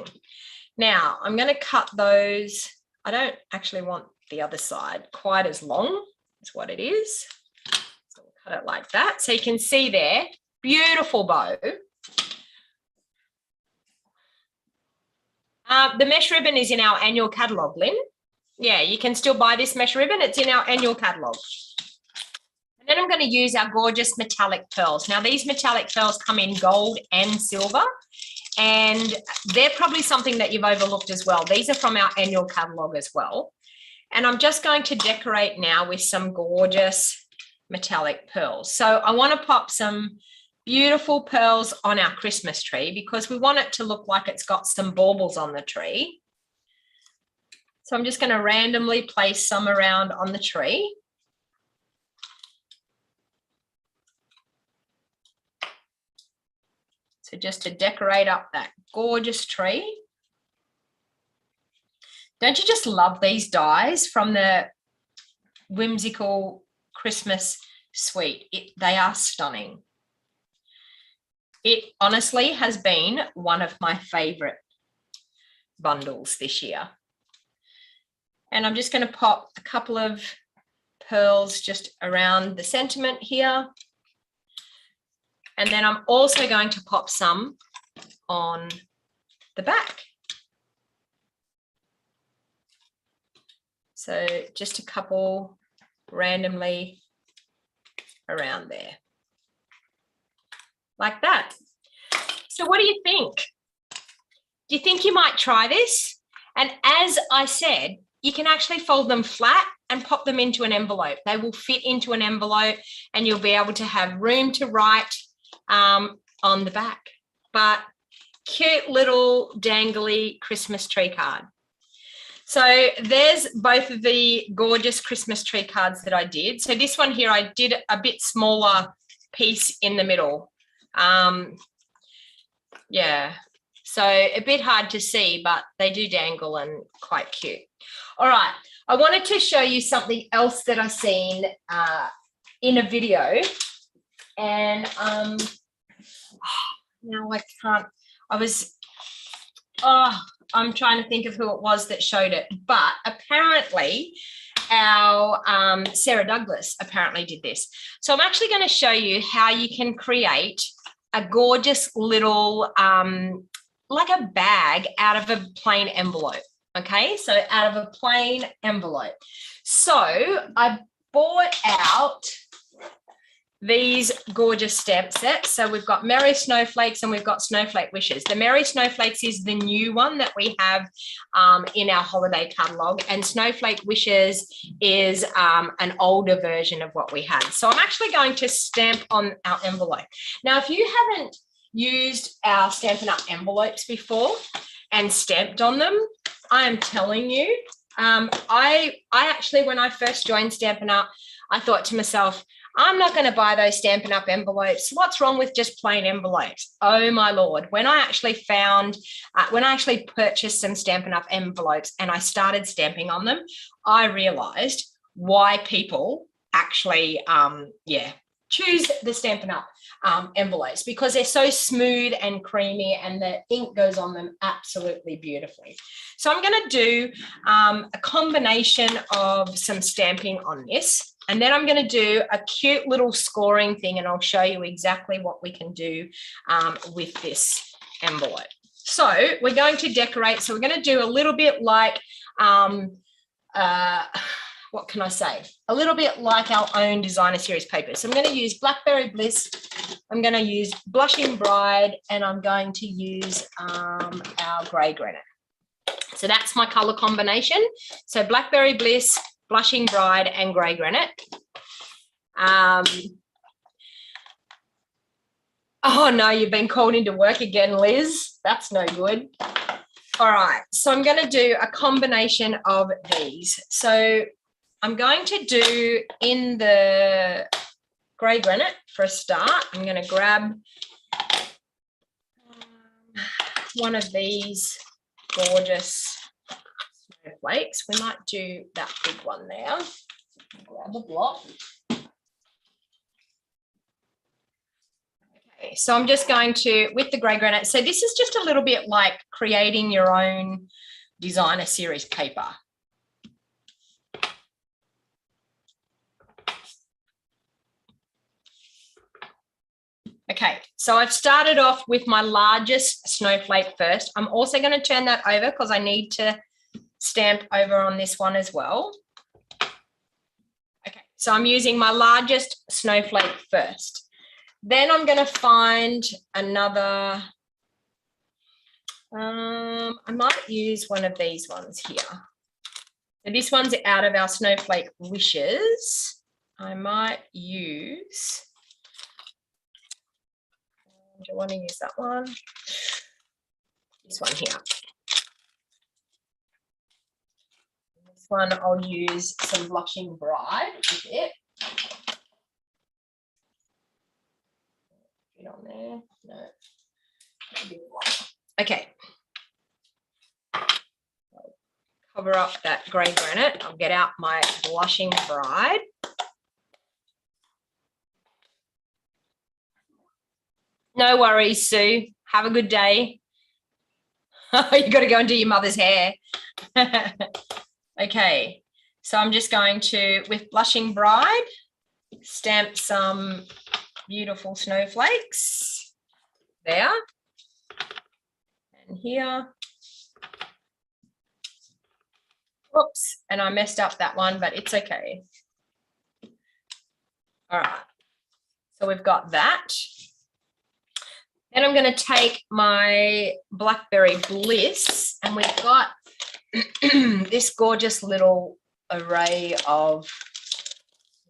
Now, I'm going to cut those. I don't actually want the other side quite as long as what it is. So we'll cut it like that. So you can see there, beautiful bow. The mesh ribbon is in our annual catalogue, Lynn. Yeah, you can still buy this mesh ribbon. It's in our annual catalogue. And then I'm going to use our gorgeous metallic pearls. Now, these metallic pearls come in gold and silver, and they're probably something that you've overlooked as well. These are from our annual catalogue as well. And I'm just going to decorate now with some gorgeous metallic pearls. So I want to pop some beautiful pearls on our Christmas tree because we want it to look like it's got some baubles on the tree. So I'm just going to randomly place some around on the tree. So just to decorate up that gorgeous tree. Don't you just love these dies from the whimsical Christmas suite? They are stunning. It honestly has been one of my favorite bundles this year. And I'm just going to pop a couple of pearls just around the sentiment here. And then I'm also going to pop some on the back. So just a couple randomly around there. Like that. So what do you think? Do you think you might try this? And as I said, you can actually fold them flat and pop them into an envelope. They will fit into an envelope and you'll be able to have room to write on the back. But cute little dangly Christmas tree card. So there's both of the gorgeous Christmas tree cards that I did. So this one here, I did a bit smaller piece in the middle. Yeah, So a bit hard to see, but they do dangle and quite cute. All right, I wanted to show you something else that I've seen in a video, and now I can't. I'm trying to think of who it was that showed it, but apparently our Sarah Douglas apparently did this. So I'm actually going to show you how you can create a gorgeous little like a bag out of a plain envelope. Okay, so out of a plain envelope. So I bought out these gorgeous stamp sets. So we've got Merry Snowflakes and we've got Snowflake Wishes. The Merry Snowflakes is the new one that we have in our holiday catalogue, and Snowflake Wishes is an older version of what we had. So I'm actually going to stamp on our envelope. Now, if you haven't used our Stampin' Up! Envelopes before and stamped on them, I am telling you, I actually, when I first joined Stampin' Up!, I thought to myself, I'm not going to buy those Stampin' Up! Envelopes. What's wrong with just plain envelopes? Oh, my Lord. When I actually purchased some Stampin' Up! Envelopes and I started stamping on them, I realised why people actually, choose the Stampin' Up! Envelopes, because they're so smooth and creamy and the ink goes on them absolutely beautifully. So I'm going to do a combination of some stamping on this. And then I'm going to do a cute little scoring thing, and I'll show you exactly what we can do with this envelope. So we're going to decorate. So we're going to do a little bit like, what can I say? A little bit like our own designer series paper. So I'm going to use Blackberry Bliss. I'm going to use Blushing Bride, and I'm going to use our grey granite. So that's my colour combination. So Blackberry Bliss, Blushing Bride and grey granite. Oh no, you've been called into work again, Liz. That's no good. All right, so I'm going to do a combination of these. So I'm going to do in the grey granite for a start. I'm going to grab one of these gorgeous snowflakes. We might do that big one now. Grab a block. Okay, so I'm just going to, with the grey granite, so this is just a little bit like creating your own designer series paper. Okay, so I've started off with my largest snowflake first. I'm also going to turn that over because I need to stamp over on this one as well. Okay, so I'm using my largest snowflake first. Then I'm going to find another, I might use one of these ones here. So this one's out of our Snowflake Wishes. I might use, do I want to use that one? This one here. This one I'll use some Blushing Bride with it. Get on there. No. Okay. I'll cover up that grey granite. I'll get out my Blushing Bride. No worries, Sue. Have a good day. You got to go and do your mother's hair. Okay, so I'm just going to, with Blushing Bride, stamp some beautiful snowflakes there and here. Oops, and I messed up that one, but it's okay. All right, so we've got that. Then I'm going to take my Blackberry Bliss, and we've got this gorgeous little array of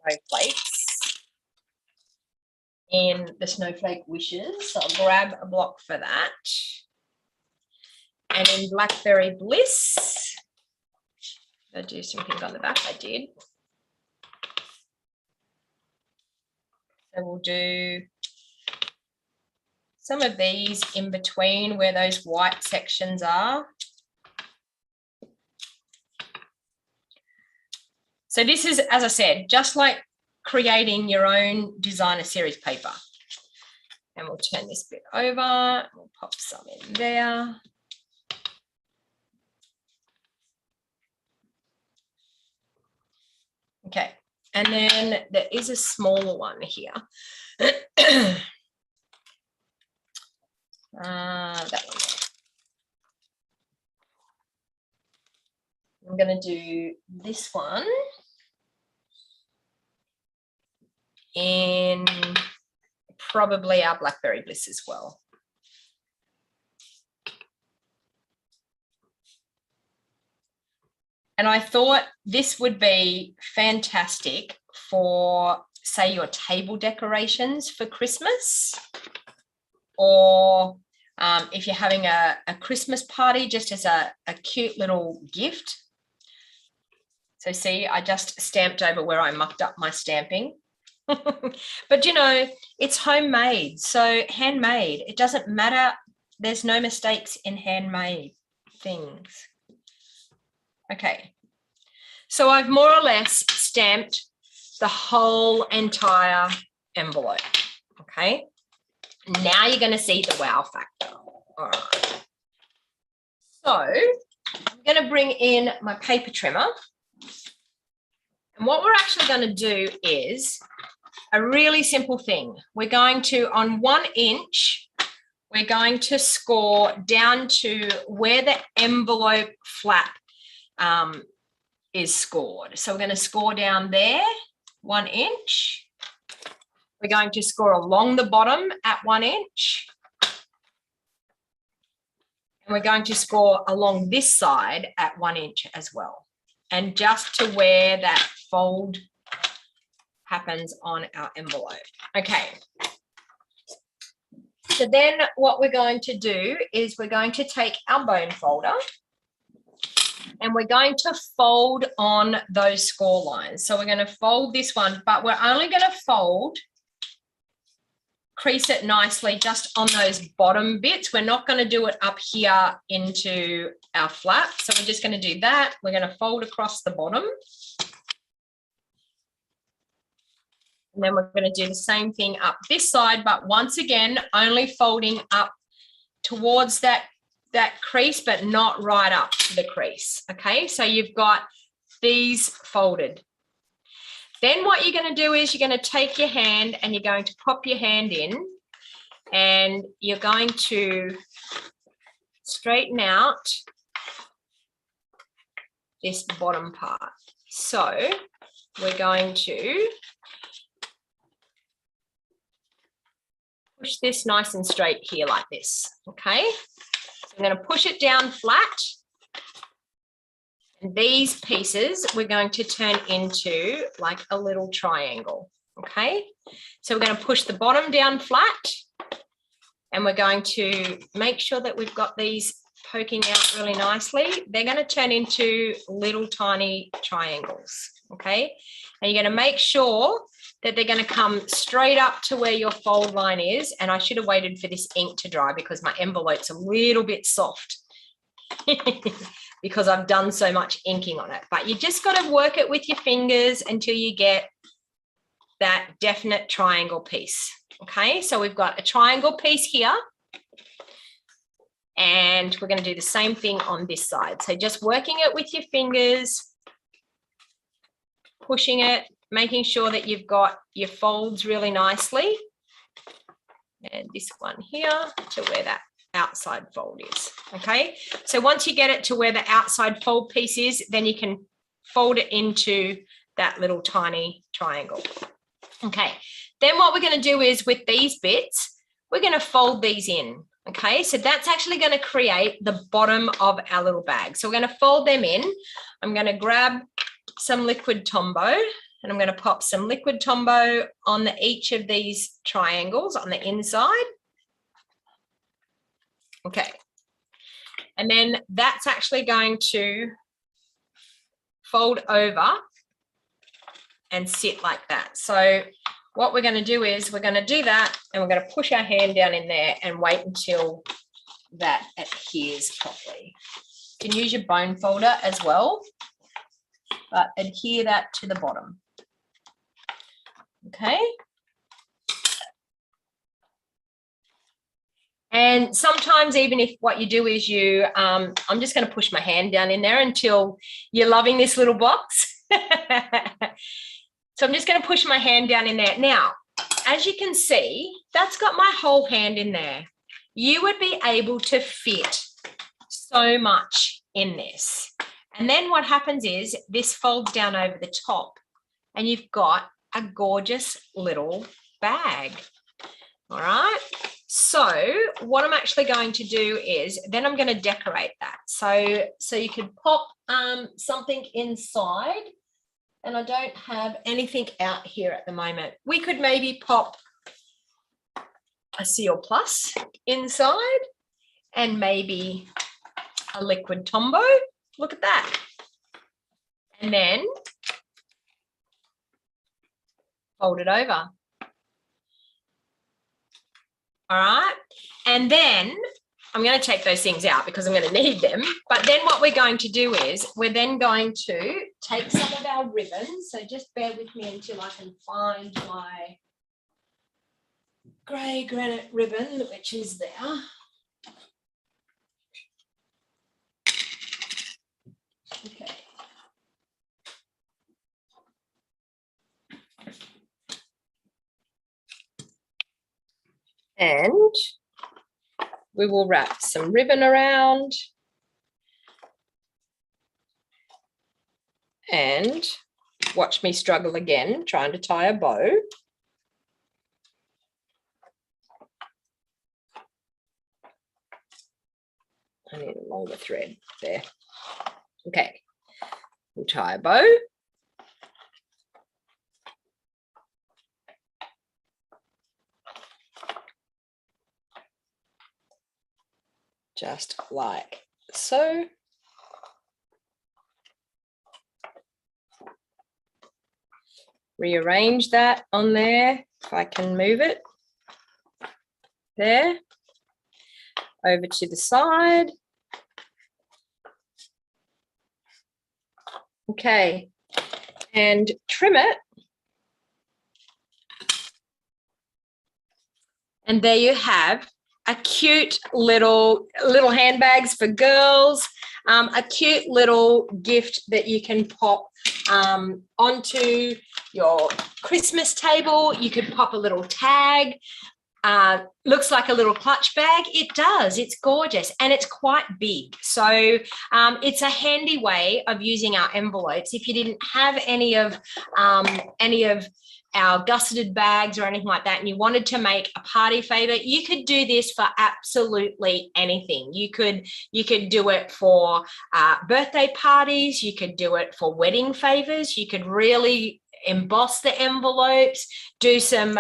snowflakes in the Snowflake Wishes. So I'll grab a block for that. And in Blackberry Bliss, I'll do something on the back. I did. So we'll do some of these in between where those white sections are. So this is, as I said, just like creating your own designer series paper. And we'll turn this bit over, we'll pop some in there. Okay, and then there is a smaller one here. That one there. I'm going to do this one in probably our Blackberry Bliss as well. And I thought this would be fantastic for, say, your table decorations for Christmas, or if you're having a Christmas party, just as a cute little gift. So see, I just stamped over where I mucked up my stamping. But, you know, it's homemade, so handmade. It doesn't matter. There's no mistakes in handmade things. Okay, so I've more or less stamped the whole entire envelope. Okay, now you're going to see the wow factor. All right. So I'm going to bring in my paper trimmer. And what we're actually going to do is a really simple thing. We're going to, on 1 inch, we're going to score down to where the envelope flap is scored. So we're going to score down there, 1 inch. We're going to score along the bottom at 1 inch. And we're going to score along this side at 1 inch as well. And just to where that fold happens on our envelope. Okay. So then what we're going to do is we're going to take our bone folder and we're going to fold on those score lines. So we're going to fold this one, but we're only going to fold, crease it nicely just on those bottom bits. We're not going to do it up here into our flap. So we're just going to do that. We're going to fold across the bottom. And then we're going to do the same thing up this side, but once again, only folding up towards that crease, but not right up to the crease. Okay, so you've got these folded. Then what you're going to do is you're going to take your hand and you're going to pop your hand in and you're going to straighten out this bottom part. So we're going to push this nice and straight here like this, okay? So I'm going to push it down flat. And these pieces we're going to turn into like a little triangle, okay? So we're going to push the bottom down flat and we're going to make sure that we've got these poking out really nicely. They're going to turn into little tiny triangles, okay? And you're going to make sure that they're going to come straight up to where your fold line is. And I should have waited for this ink to dry because my envelope's a little bit soft because I've done so much inking on it. But you just got to work it with your fingers until you get that definite triangle piece. Okay, so we've got a triangle piece here. And we're going to do the same thing on this side. So just working it with your fingers, pushing it, making sure that you've got your folds really nicely. And this one here to where that outside fold is. Okay, so once you get it to where the outside fold piece is, then you can fold it into that little tiny triangle. Okay, then what we're going to do is with these bits, we're going to fold these in. Okay, so that's actually going to create the bottom of our little bag. So we're going to fold them in. I'm going to grab some liquid Tombow and I'm going to pop some liquid Tombow on each of these triangles on the inside. Okay, and then that's actually going to fold over and sit like that. So what we're going to do is we're going to do that, and we're going to push our hand down in there and wait until that adheres properly. You can use your bone folder as well, but adhere that to the bottom. Okay. And sometimes even if what you do is you, I'm just going to push my hand down in there until you're loving this little box. So I'm just going to push my hand down in there. Now, as you can see, that's got my whole hand in there. You would be able to fit so much in this. And then what happens is this folds down over the top and you've got a gorgeous little bag. All right. So what I'm actually going to do is then I'm going to decorate that. So you could pop something inside, and I don't have anything out here at the moment. We could maybe pop a Seal Plus inside and maybe a liquid Tombow. Look at that. And then fold it over. All right. And then I'm going to take those things out because I'm going to need them. But then what we're going to do is we're then going to take some of our ribbons. So just bear with me until I can find my grey granite ribbon, which is there. Okay. And we will wrap some ribbon around and watch me struggle again, trying to tie a bow. I need a longer thread there. Okay, we'll tie a bow. Just like so. Rearrange that on there, if I can move it. There. Over to the side. Okay, and trim it. And there you have a cute little handbags for girls, a cute little gift that you can pop onto your Christmas table. You could pop a little tag. Looks like a little clutch bag. It does. It's gorgeous and it's quite big. So it's a handy way of using our envelopes. If you didn't have any of our gusseted bags or anything like that, and you wanted to make a party favor, you could do this for absolutely anything. You could do it for birthday parties. You could do it for wedding favors. You could really emboss the envelopes, do some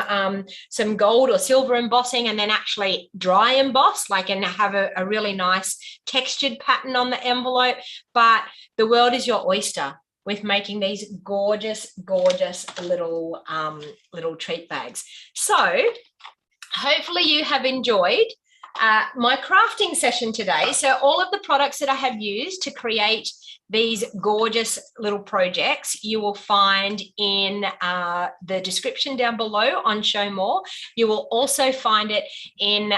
gold or silver embossing, and then actually dry emboss, like, and have a really nice textured pattern on the envelope. But the world is your oyster with making these gorgeous, gorgeous little treat bags. So hopefully you have enjoyed my crafting session today. So all of the products that I have used to create these gorgeous little projects you will find in the description down below on Show More. You will also find it in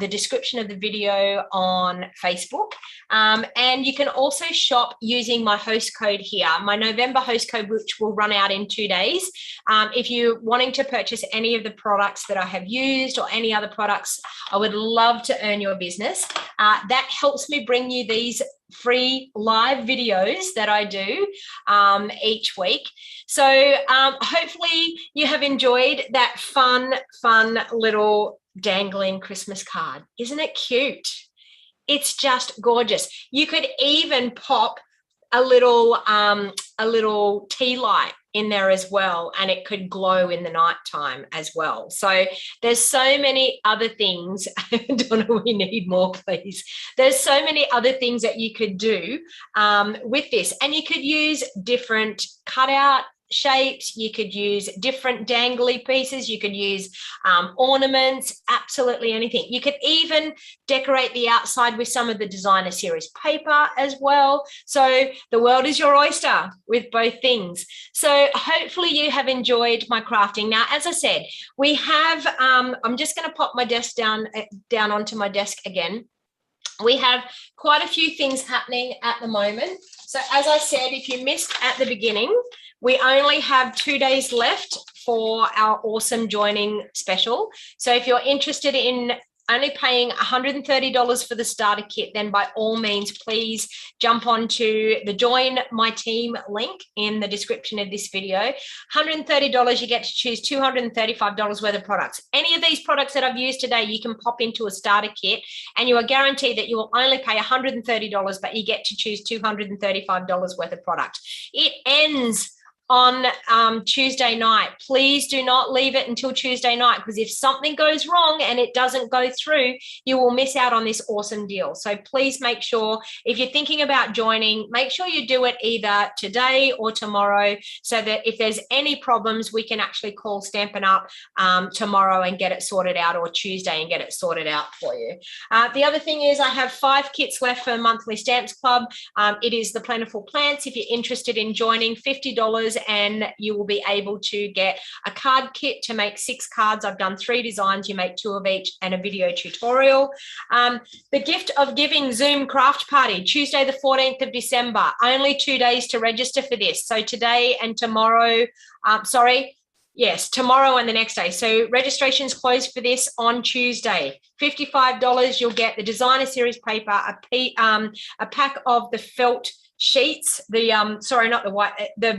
the description of the video on Facebook. And you can also shop using my host code here, my November host code, which will run out in 2 days. If you're wanting to purchase any of the products that I have used or any other products, I would love to earn your business. That helps me bring you these free live videos that I do each week. So hopefully you have enjoyed that fun little dangling Christmas card. Isn't it cute? It's just gorgeous. You could even pop a little tea light in there as well, and it could glow in the nighttime as well. So there's so many other things. Donna, we need more, please. There's so many other things that you could do with this, and you could use different cutout shapes, you could use different dangly pieces, you could use ornaments, absolutely anything. You could even decorate the outside with some of the designer series paper as well. So the world is your oyster with both things. So hopefully you have enjoyed my crafting. Now, as I said, we have, I'm just going to pop my desk down onto my desk again. We have quite a few things happening at the moment. So as I said, if you missed at the beginning, we only have 2 days left for our awesome joining special. So if you're interested in only paying $130 for the starter kit, then by all means, please jump onto the Join My Team link in the description of this video. $130, you get to choose $235 worth of products. Any of these products that I've used today, you can pop into a starter kit and you are guaranteed that you will only pay $130, but you get to choose $235 worth of product. It ends on Tuesday night. Please do not leave it until Tuesday night, because if something goes wrong and it doesn't go through, you will miss out on this awesome deal. So please make sure, if you're thinking about joining, make sure you do it either today or tomorrow, so that if there's any problems, we can actually call Stampin' up tomorrow and get it sorted out, or Tuesday and get it sorted out for you. The other thing is I have 5 kits left for Monthly Stamps Club. It is the Plentiful Plants. If you're interested in joining, $50, and you will be able to get a card kit to make 6 cards. I've done 3 designs. You make 2 of each, and a video tutorial. The Gift of Giving Zoom craft party, Tuesday the 14th of December. Only 2 days to register for this. So today and tomorrow, tomorrow and the next day. So registration's closed for this on Tuesday. $55, you'll get the designer series paper, a pack of the felt sheets, the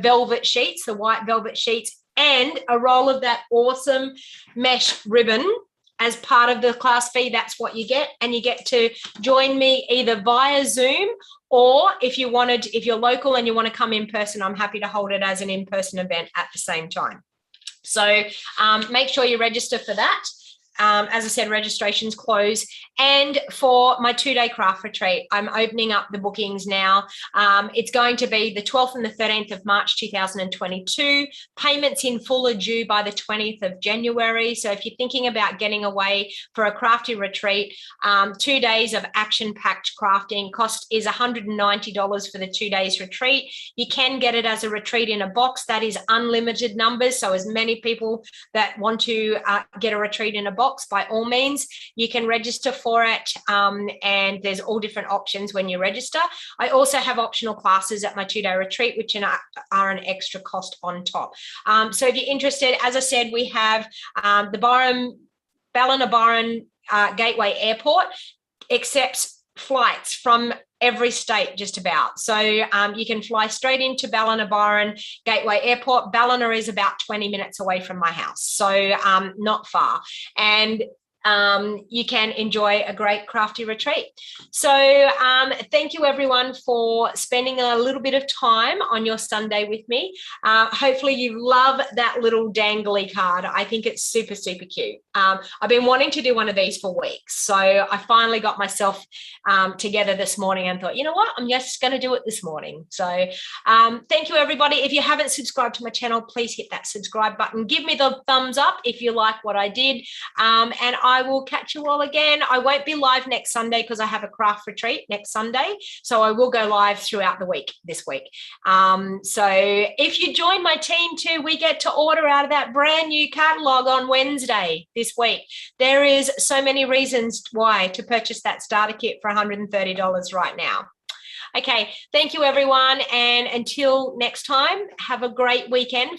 velvet sheets, the white velvet sheets, and a roll of that awesome mesh ribbon as part of the class fee. That's what you get. And you get to join me either via Zoom, or if you're local and you want to come in person, I'm happy to hold it as an in-person event at the same time. So make sure you register for that. As I said, registration's closed. And for my 2-day craft retreat, I'm opening up the bookings now. It's going to be the 12th and the 13th of March 2022. Payments in full are due by the 20th of January. So if you're thinking about getting away for a crafty retreat, 2 days of action-packed crafting, cost is $190 for the 2 days retreat. You can get it as a retreat in a box. That is unlimited numbers. So as many people that want to get a retreat in a box, by all means, you can register for it, and there's all different options when you register. I also have optional classes at my 2-day retreat, which are an extra cost on top. So if you're interested, as I said, we have the Ballina Gateway Airport accepts flights from every state just about. So you can fly straight into Ballina Gateway Airport. Ballina is about 20 minutes away from my house, so not far. And you can enjoy a great crafty retreat. So thank you everyone for spending a little bit of time on your Sunday with me. Hopefully you love that little dangly card. I think it's super, super cute. I've been wanting to do one of these for weeks. So I finally got myself together this morning and thought, you know what, I'm just going to do it this morning. So thank you everybody. If you haven't subscribed to my channel, please hit that subscribe button. Give me the thumbs up if you like what I did. And I will catch you all again. I won't be live next Sunday because I have a craft retreat next Sunday. So I will go live throughout the week this week. So if you join my team too, we get to order out of that brand new catalog on Wednesday this week. There is so many reasons why to purchase that starter kit for $130 right now. Okay, thank you everyone. And until next time, have a great weekend.